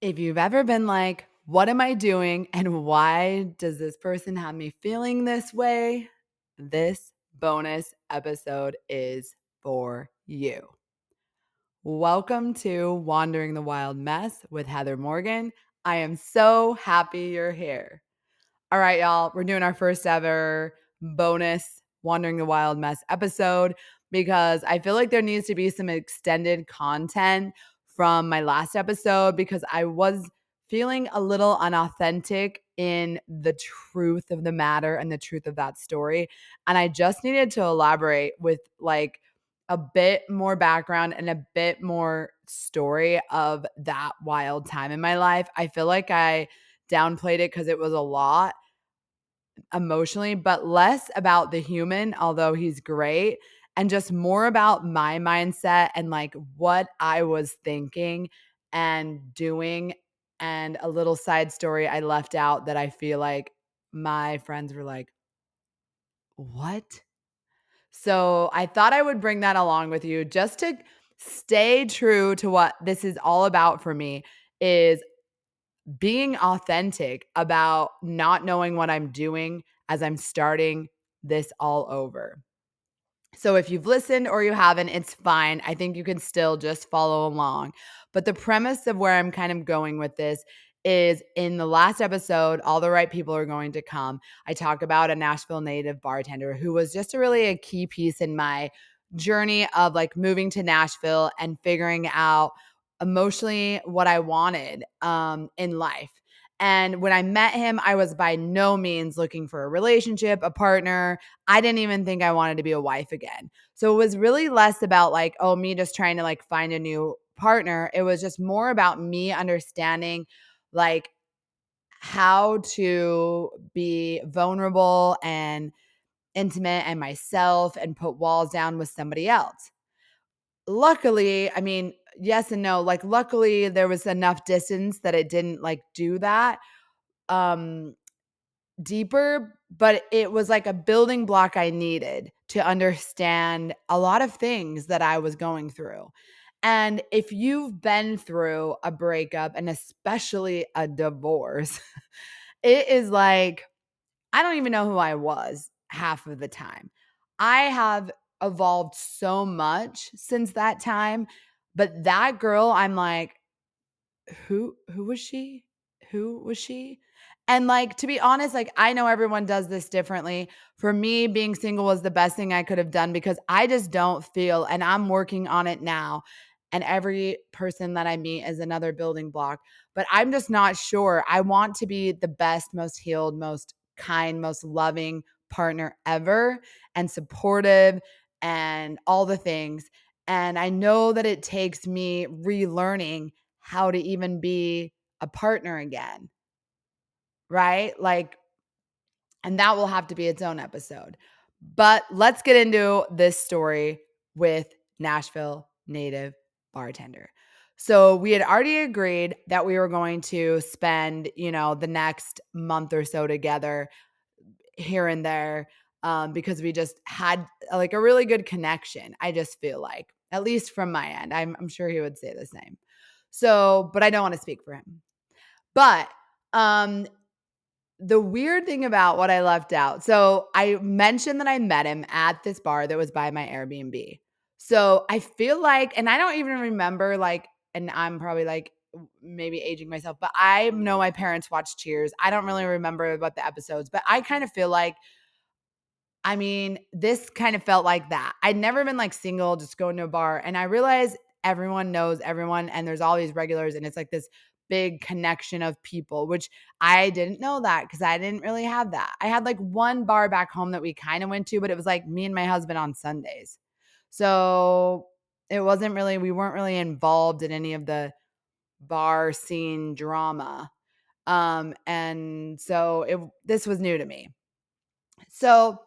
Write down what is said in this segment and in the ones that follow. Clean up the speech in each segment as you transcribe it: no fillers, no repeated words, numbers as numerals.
If you've ever been like, what am I doing and why does this person have me feeling this way? This bonus episode is for you. Welcome to Wandering the Wild Mess with Heather Morgan. I am so happy you're here. All right, y'all, we're doing our first ever bonus Wandering the Wild Mess episode because I feel like there needs to be some extended content from my last episode because I was feeling a little unauthentic in the truth of the matter and the truth of that story. And I just needed to elaborate with like a bit more background and a bit more story of that wild time in my life. I feel like I downplayed it because it was a lot emotionally, but less about the human, although he's great, and just more about my mindset and like what I was thinking and doing. And a little side story I left out that I feel like my friends were like, what? So I thought I would bring that along with you just to stay true to what this is all about for me is being authentic about not knowing what I'm doing as I'm starting this all over. So if you've listened or you haven't, it's fine. I think you can still just follow along. But the premise of where I'm kind of going with this is in the last episode, All the Right People Are Going to Come. I talk about a Nashville native bartender who was just really a key piece in my journey of like moving to Nashville and figuring out emotionally what I wanted in life. And when I met him, I was by no means looking for a relationship, a partner. I didn't even think I wanted to be a wife again. So it was really less about like, oh, me just trying to like find a new partner. It was just more about me understanding like how to be vulnerable and intimate and myself and put walls down with somebody else. Luckily, I mean, yes and no. Like luckily there was enough distance that it didn't like do that. Um deeper, but it was like a building block I needed to understand a lot of things that I was going through. And if you've been through a breakup and especially a divorce, it is like, I don't even know who I was half of the time. I have evolved so much since that time, but that girl, I'm like, who was she? Who was she? And like to be honest, like I know everyone does this differently. For me, being single was the best thing I could have done because I just don't feel and I'm working on it now. And every person that I meet is another building block, but I'm just not sure. I want to be the best, most healed, most kind, most loving partner ever and supportive and all the things. And I know that it takes me relearning how to even be a partner again, right? Like, and that will have to be its own episode. But let's get into this story with Nashville native bartender. So we had already agreed that we were going to spend, the next month or so together here and there because we just had like a really good connection. I just feel like, at least from my end, I'm sure he would say the same. So, but I don't want to speak for him. But um, the weird thing about what I left out, so I mentioned that I met him at this bar that was by my Airbnb. So I feel like, and I don't even remember like, and I'm probably like maybe aging myself, but I know my parents watched Cheers. I don't really remember about the episodes, but I kind of feel like, I mean, this kind of felt like that. I'd never been like single, just going to a bar. And I realized everyone knows everyone and there's all these regulars and it's like this big connection of people, which I didn't know that because I didn't really have that. I had like one bar back home that we kind of went to, but it was like me and my husband on Sundays. So it wasn't really, we weren't really involved in any of the bar scene drama. And so this was new to me. So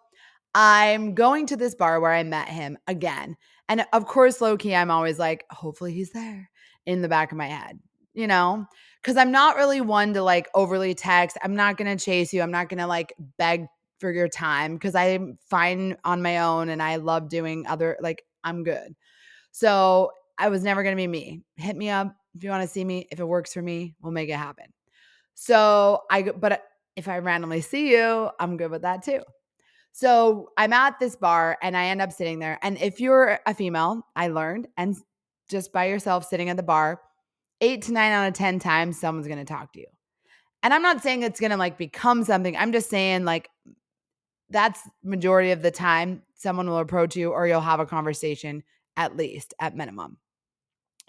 I'm going to this bar where I met him again. And of course, low key, I'm always like, hopefully he's there in the back of my head, because I'm not really one to like overly text. I'm not going to chase you. I'm not going to like beg for your time because I'm fine on my own and I love doing other, like, I'm good. So I was never going to be me. Hit me up if you want to see me, if it works for me, we'll make it happen. So but if I randomly see you, I'm good with that too. So I'm at this bar and I end up sitting there. And if you're a female, I learned, and just by yourself sitting at the bar, 8 to 9 out of 10 times, someone's going to talk to you. And I'm not saying it's going to like become something. I'm just saying like that's majority of the time someone will approach you or you'll have a conversation at least at minimum.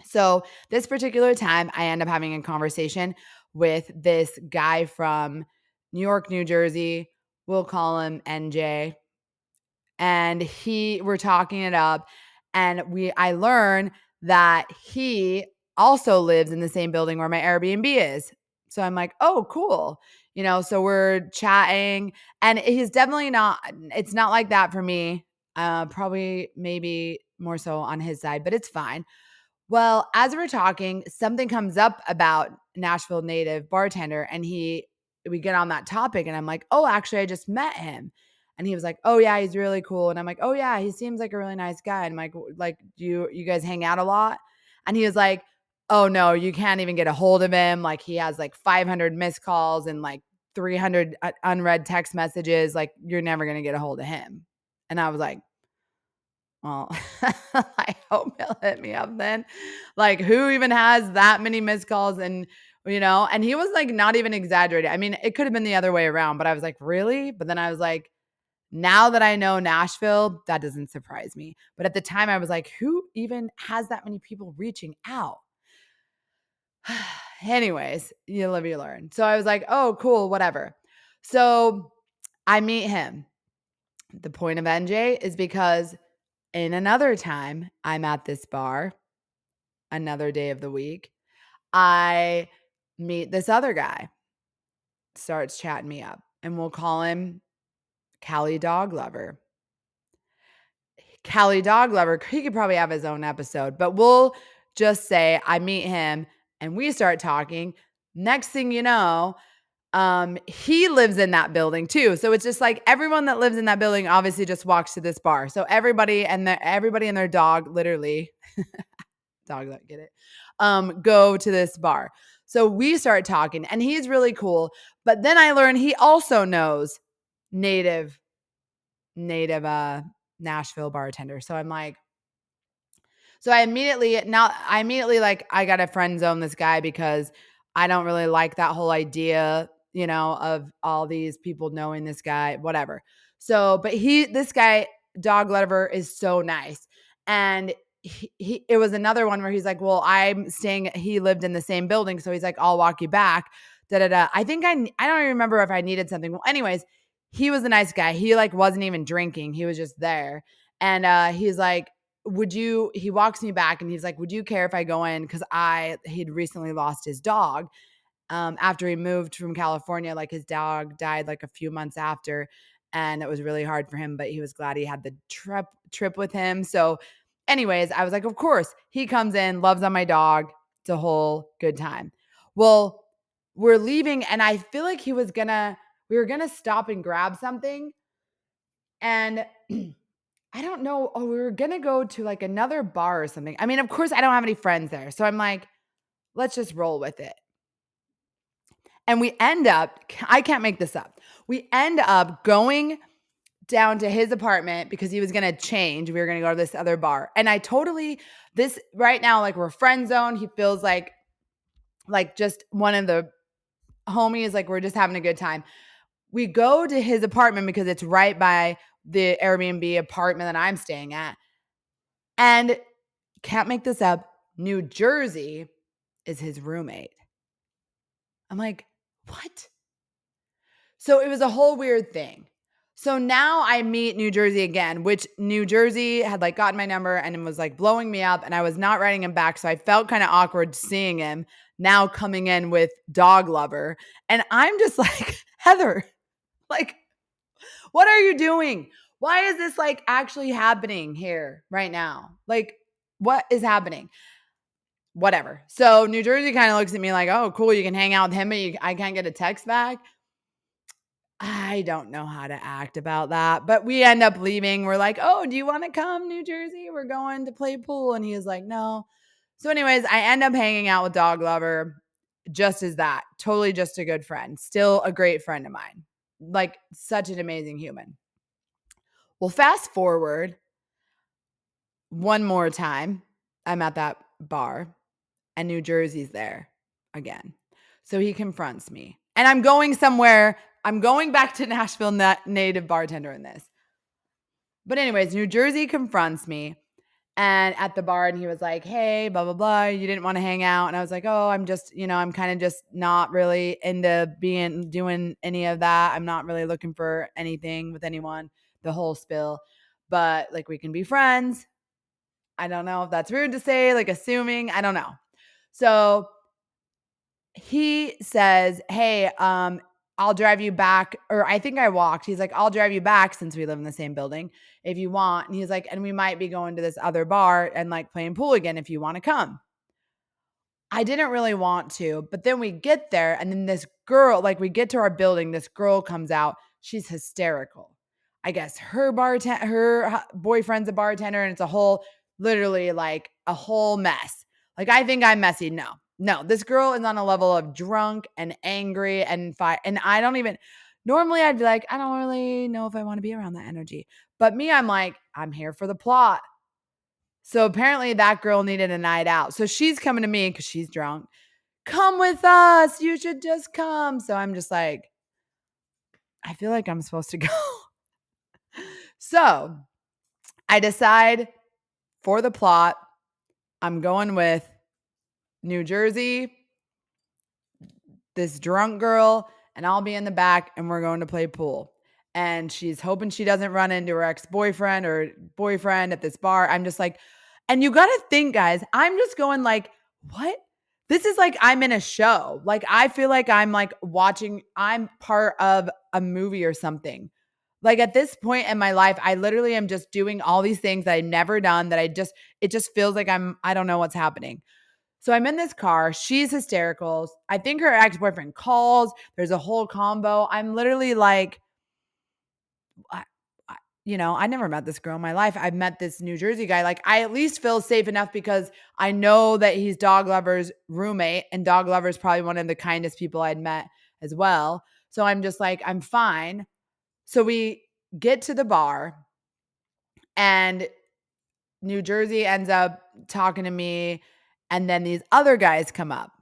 So this particular time, I end up having a conversation with this guy from New York, New Jersey. We'll call him NJ. And we're talking it up, and I learn that he also lives in the same building where my Airbnb is. So I'm like, oh, cool. So we're chatting, and he's definitely not, it's not like that for me. Probably maybe more so on his side, but it's fine. Well, as we're talking, something comes up about Nashville native bartender, and we get on that topic, and I'm like, oh, actually, I just met him. And he was like, oh yeah, he's really cool. And I'm like, oh yeah, he seems like a really nice guy. And I'm like, do you guys hang out a lot? And he was like, oh no, you can't even get a hold of him. Like he has like 500 missed calls and like 300 unread text messages. Like you're never going to get a hold of him. And I was like, well, I hope he'll hit me up then. Like, who even has that many missed calls? And he was like not even exaggerating. I mean, it could have been the other way around, but I was like, really? But then I was like, now that I know Nashville, that doesn't surprise me. But at the time, I was like, who even has that many people reaching out? Anyways, you live, you learn. So I was like, oh, cool, whatever. So I meet him. The point of NJ is because in another time, I'm at this bar, another day of the week. I meet this other guy, starts chatting me up, and we'll call him Cali Dog Lover. Cali Dog Lover, he could probably have his own episode, but we'll just say I meet him and we start talking. Next thing you know, he lives in that building too. So it's just like everyone that lives in that building obviously just walks to this bar. So everybody and their dog, literally, dog that get it, go to this bar. So we start talking, and he's really cool. But then I learned he also knows native Nashville bartender. So I'm like, I immediately like I got to friend zone this guy because I don't really like that whole idea, of all these people knowing this guy, whatever. So, but this guy, Dog Lover, is so nice. And it was another one where he's like, well, he lived in the same building. So he's like, I'll walk you back. Da, da, da. I think I don't even remember if I needed something. Well, anyways, he was a nice guy. He like wasn't even drinking. He was just there. And he's like, he walks me back and he's like, would you care if I go in? Cause he'd recently lost his dog. After he moved from California, like his dog died like a few months after, and it was really hard for him, but he was glad he had the trip with him. So anyways, I was like, of course. He comes in, loves on my dog. It's a whole good time. Well, we're leaving, and I feel like we were gonna stop and grab something. And I don't know. Oh, we were going to go to like another bar or something. I mean, of course, I don't have any friends there. So I'm like, let's just roll with it. And we end up, I can't make this up. We end up going down to his apartment because he was going to change. We were going to go to this other bar. And this right now, like we're friend zone. He feels like just one of the homies, like we're just having a good time. We go to his apartment because it's right by the Airbnb apartment that I'm staying at. And can't make this up, New Jersey is his roommate. I'm like, what? So it was a whole weird thing. So now I meet New Jersey again, which New Jersey had like gotten my number and was like blowing me up, and I was not writing him back. So I felt kind of awkward seeing him now coming in with Dog Lover. And I'm just like, Heather, like, what are you doing? Why is this like actually happening here right now? Like, what is happening? Whatever. So New Jersey kind of looks at me like, oh, cool, you can hang out with him, but I can't get a text back. I don't know how to act about that. But we end up leaving. We're like, oh, do you want to come, New Jersey? We're going to play pool. And he was like, no. So anyways, I end up hanging out with Dog Lover just as that. Totally just a good friend. Still a great friend of mine. Like such an amazing human. Well, fast forward one more time. I'm at that bar and New Jersey's there again. So he confronts me. And I'm going somewhere. I'm going back to Nashville native bartender in this. But anyways, New Jersey confronts me and at the bar and he was like, "Hey, blah, blah, blah. You didn't want to hang out." And I was like, "Oh, I'm just, I'm kind of just not really into doing any of that. I'm not really looking for anything with anyone," the whole spill. But like we can be friends. I don't know if that's rude to say, like assuming, I don't know. So he says, "Hey, I'll drive you back." Or I think I walked. He's like, "I'll drive you back since we live in the same building if you want." And he's like, "And we might be going to this other bar and like playing pool again if you want to come." I didn't really want to, but then we get there and then this girl, like we get to our building, this girl comes out. She's hysterical. I guess her boyfriend's a bartender and it's a whole, literally like a whole mess. Like I think I'm messy. No, no, this girl is on a level of drunk and angry and fire. And I don't even, normally I'd be like, I don't really know if I want to be around that energy. But me, I'm like, I'm here for the plot. So apparently that girl needed a night out. So she's coming to me because she's drunk. "Come with us. You should just come." So I'm just like, I feel like I'm supposed to go. So I decide for the plot, I'm going with New Jersey, this drunk girl, and I'll be in the back and we're going to play pool. And she's hoping she doesn't run into her ex-boyfriend or boyfriend at this bar. I'm just like, and you got to think, guys, I'm just going like, what? This is like I'm in a show. Like I feel like I'm like I'm part of a movie or something. Like at this point in my life, I literally am just doing all these things that I've never done that it just feels like I don't know what's happening. So I'm in this car. She's hysterical. I think her ex-boyfriend calls. There's a whole combo. I'm literally like, I, I never met this girl in my life. I've met this New Jersey guy. Like I at least feel safe enough because I know that he's Dog Lover's roommate and Dog Lover's probably one of the kindest people I'd met as well. So I'm just like, I'm fine. So we get to the bar and New Jersey ends up talking to me. And then these other guys come up.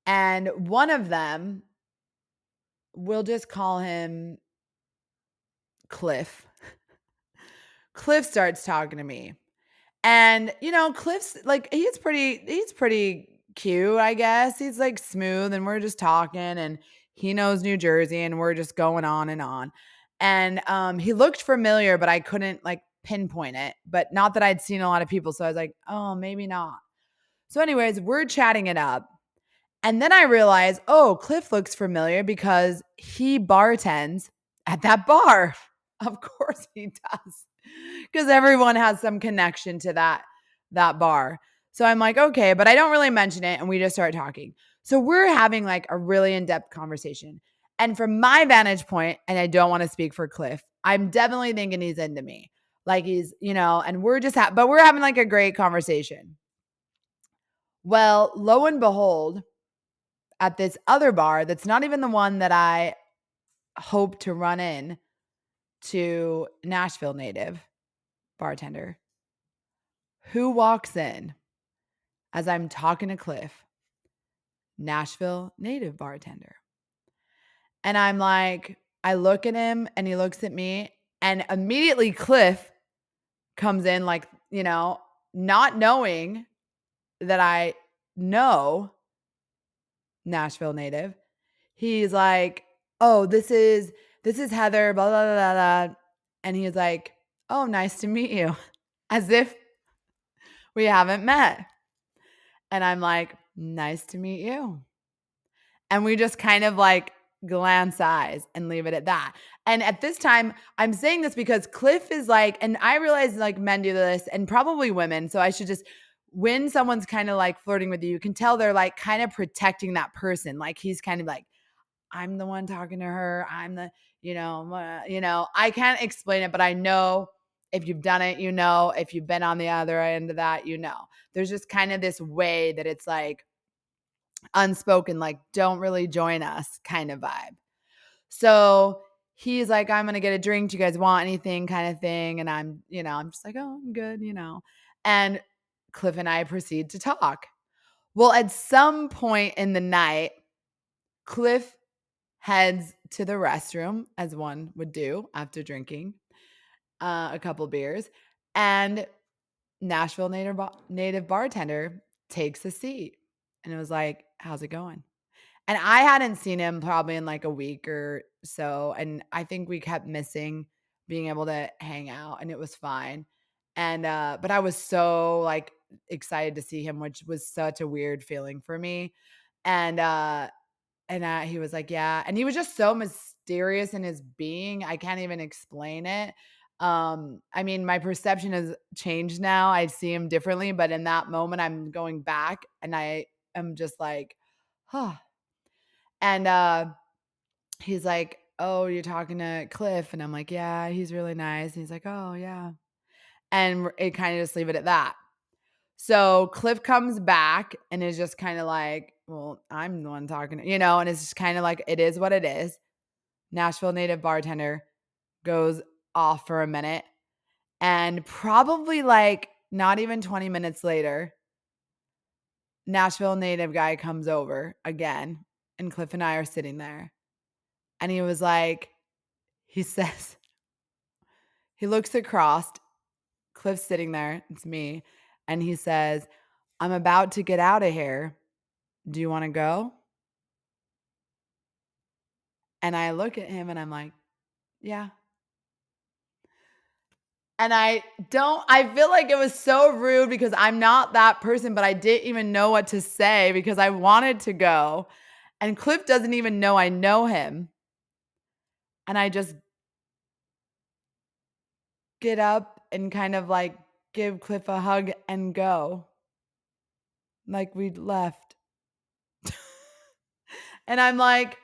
And one of them, we'll just call him Cliff. Cliff starts talking to me. And, Cliff's like, he's pretty cute, I guess. He's like smooth and we're just talking and he knows New Jersey and we're just going on and on. And he looked familiar, but I couldn't like pinpoint it. But not that I'd seen a lot of people. So I was like, oh, maybe not. So anyways, we're chatting it up. And then I realized, oh, Cliff looks familiar because he bartends at that bar. Of course he does. Because everyone has some connection to that bar. So I'm like, okay, but I don't really mention it. And we just start talking. So we're having like a really in-depth conversation. And from my vantage point, and I don't want to speak for Cliff, I'm definitely thinking he's into me. Like he's, and we're just, but we're having like a great conversation. Well, lo and behold, at this other bar that's not even the one that I hope to run in to Nashville native bartender, who walks in as I'm talking to Cliff, Nashville native bartender. And I'm like, I look at him and he looks at me and immediately Cliff comes in like, not knowing that I know Nashville native. He's like, "Oh, this is Heather, blah, blah, blah, blah, blah." And he's like, "Oh, nice to meet you." As if we haven't met. And I'm like, "Nice to meet you." And we just kind of like glance eyes and leave it at that. And at this time, I'm saying this because Cliff is like, and I realize like men do this and probably women. So I should just, when someone's kind of like flirting with you can tell they're like kind of protecting that person. Like he's kind of like, I'm the one talking to her. I'm the, I can't explain it, but I know If you've done it, you know. If you've been on the other end of that, you know. There's just kind of this way that it's like unspoken, like, don't really join us kind of vibe. So he's like, I'm going to get a drink. Do you guys want anything kind of thing? And I'm just like, oh, I'm good. And Cliff and I proceed to talk. Well, at some point in the night, Cliff heads to the restroom, as one would do after drinking a couple beers. And Nashville native bartender takes a seat and it was like, how's it going? And I hadn't seen him probably in like a week or so. And I think we kept missing being able to hang out and it was fine. And, but I was so like excited to see him, which was such a weird feeling for me. And, he was like, yeah. And he was just so mysterious in his being. I can't even explain it. I mean, my perception has changed now. I see him differently, but in that moment, I'm going back and I am just like, huh. And he's like, oh, you're talking to Cliff. And I'm like, yeah, he's really nice. And he's like, oh, yeah. And it kind of just leave it at that. So Cliff comes back and is just kind of like, well, I'm the one talking, and it's just kind of like, it is what it is. Nashville native bartender goes off for a minute. And probably like not even 20 minutes later, Nashville native guy comes over again. And Cliff and I are sitting there. And he was like, he says, he looks across, Cliff's sitting there, it's me. And he says, I'm about to get out of here. Do you want to go? And I look at him and I'm like, yeah. And I feel like it was so rude because I'm not that person, but I didn't even know what to say because I wanted to go. And Cliff doesn't even know I know him. And I just get up and kind of like give Cliff a hug and go. Like we'd left. And I'm like,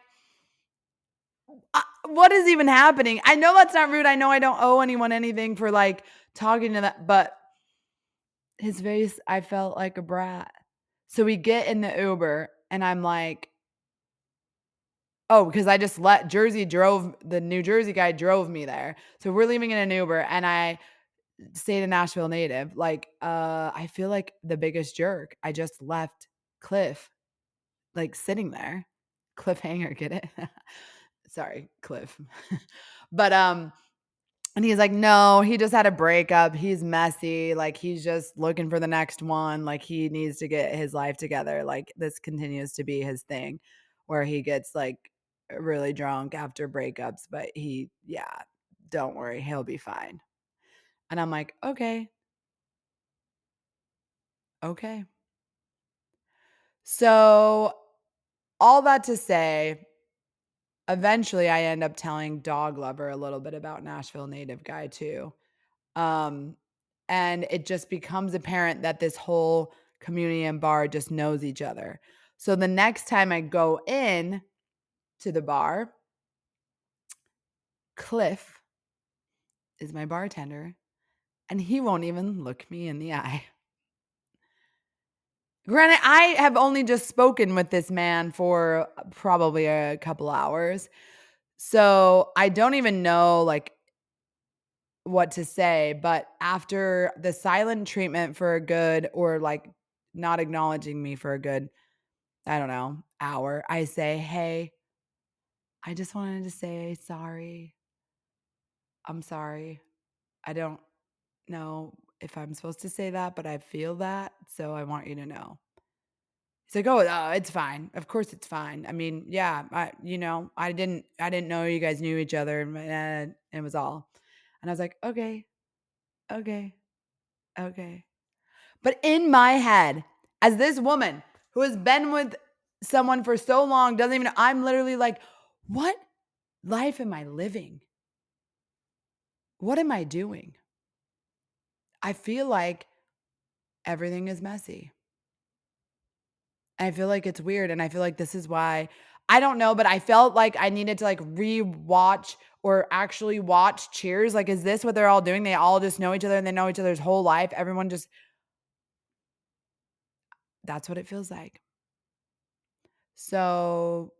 what is even happening? I know that's not rude. I know I don't owe anyone anything for like talking to that, but his face, I felt like a brat. So we get in the Uber and I'm like, oh, because I just the New Jersey guy drove me there. So we're leaving in an Uber and I say to Nashville native, like, I feel like the biggest jerk. I just left Cliff like sitting there. Cliffhanger, get it? Sorry, Cliff. But and he's like, no, he just had a breakup. He's messy. Like he's just looking for the next one. Like he needs to get his life together. Like this continues to be his thing where he gets like really drunk after breakups, but yeah, don't worry, he'll be fine. And I'm like, okay. Okay. So all that to say, eventually I end up telling Dog Lover a little bit about Nashville native guy too. Um, and it just becomes apparent that this whole community and bar just knows each other. So the next time I go in to the bar, Cliff is my bartender and he won't even look me in the eye. Granted, I have only just spoken with this man for probably a couple hours. So I don't even know like what to say, but after the silent treatment for a good or like not acknowledging me for a good, I don't know, hour, I say, "Hey, I just wanted to say sorry. I'm sorry. I don't know if I'm supposed to say that, but I feel that, so I want you to know." He's like, "Oh, it's fine. Of course it's fine. I mean, yeah, I didn't know you guys knew each other and it was all." And I was like, "Okay, okay, okay." But in my head, as this woman who has been with someone for so long, doesn't even, I'm literally like, what life am I living? What am I doing? I feel like everything is messy. I feel like it's weird. And I feel like this is why I don't know, but I felt like I needed to like rewatch or actually watch Cheers. Like, is this what they're all doing? They all just know each other and they know each other's whole life. Everyone just, that's what it feels like. So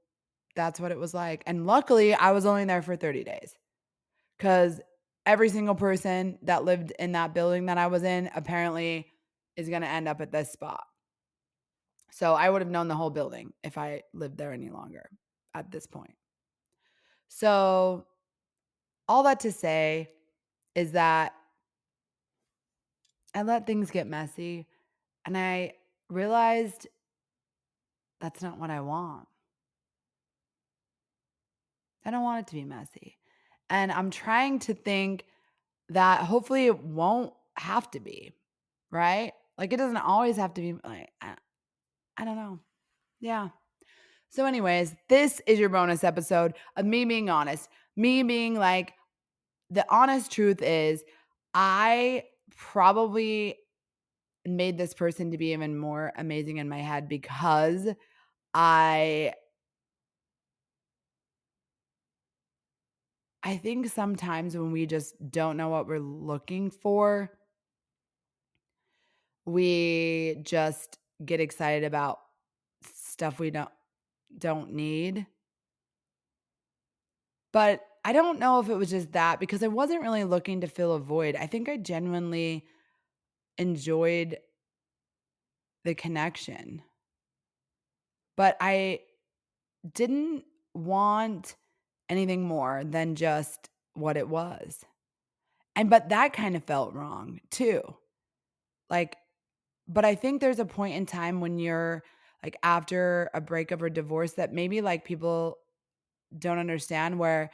that's what it was like. And luckily, I was only there for 30 days because every single person that lived in that building that I was in apparently is going to end up at this spot. So I would have known the whole building if I lived there any longer at this point. So all that to say is that I let things get messy and I realized that's not what I want. I don't want it to be messy. And I'm trying to think that hopefully it won't have to be, right? Like it doesn't always have to be like, I don't know. Yeah. So, anyways, this is your bonus episode of me being honest. Me being like, the honest truth is, I probably made this person to be even more amazing in my head because I I think sometimes when we just don't know what we're looking for, we just get excited about stuff we don't need. But I don't know if it was just that because I wasn't really looking to fill a void. I think I genuinely enjoyed the connection. But I didn't want anything more than just what it was. But that kind of felt wrong too. Like, but I think there's a point in time when you're like after a breakup or divorce that maybe like people don't understand where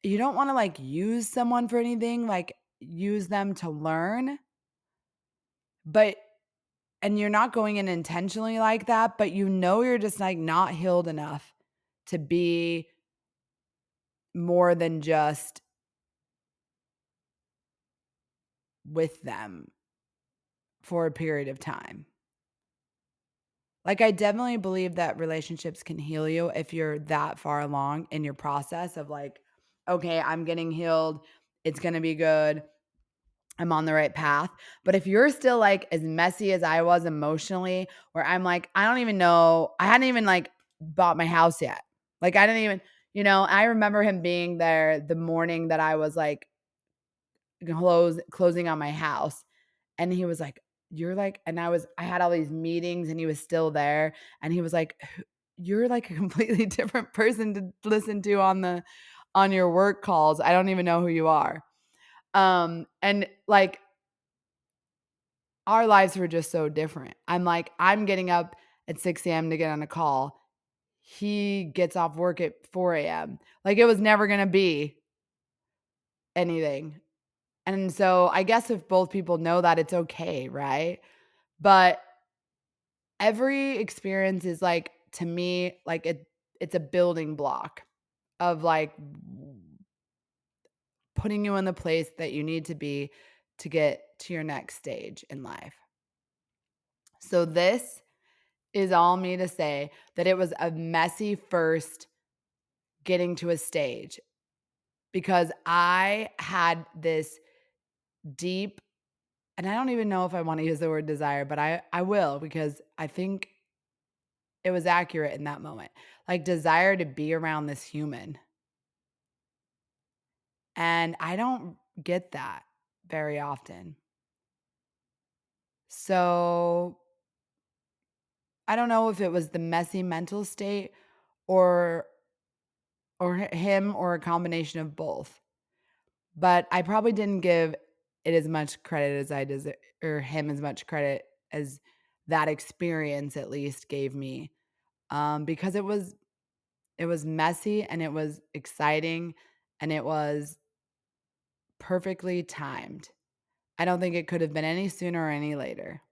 you don't want to like use someone for anything, like use them to learn, but and you're not going in intentionally like that, but you know you're just like not healed enough to be more than just with them for a period of time. Like, I definitely believe that relationships can heal you if you're that far along in your process of like, okay, I'm getting healed. It's going to be good. I'm on the right path. But if you're still like as messy as I was emotionally, where I'm like, I don't even know, I hadn't even like bought my house yet. Like, I didn't even, I remember him being there the morning that I was like closing on my house. And he was like, you're like, and I had all these meetings and he was still there. And he was like, you're like a completely different person to listen to on your work calls. I don't even know who you are. And like our lives were just so different. I'm like, I'm getting up at 6 a.m. to get on a call. He gets off work at 4 a.m. Like it was never going to be anything. And so I guess if both people know that, it's okay, right? But every experience is like, to me, like it's a building block of like putting you in the place that you need to be to get to your next stage in life. So this is all me to say that it was a messy first getting to a stage because I had this deep, and I don't even know if I want to use the word desire, but I will because I think it was accurate in that moment. Like desire to be around this human. And I don't get that very often. So I don't know if it was the messy mental state or him or a combination of both. But I probably didn't give it as much credit as I deserve, or him as much credit as that experience at least gave me. Because it was messy and it was exciting and it was perfectly timed. I don't think it could have been any sooner or any later.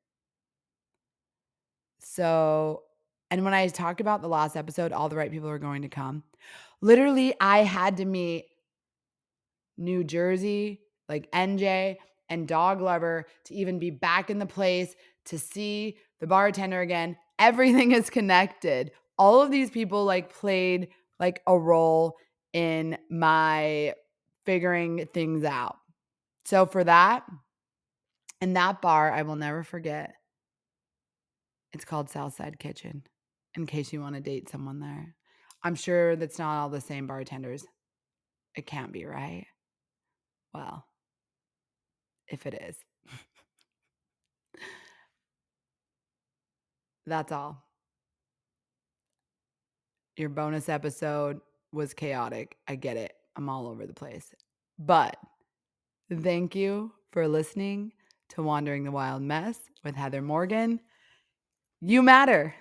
So, and when I talked about the last episode, all the right people are going to come. Literally, I had to meet New Jersey, like NJ and Dog Lover to even be back in the place to see the bartender again. Everything is connected. all of these people like played like a role in my figuring things out. So for that, in that bar, I will never forget. It's called Southside Kitchen, in case you want to date someone there. I'm sure that's not all the same bartenders. It can't be, right? Well, if it is, that's all. Your bonus episode was chaotic. I get it. I'm all over the place. But thank you for listening to Wandering the Wild Mess with Heather Morgan. You matter.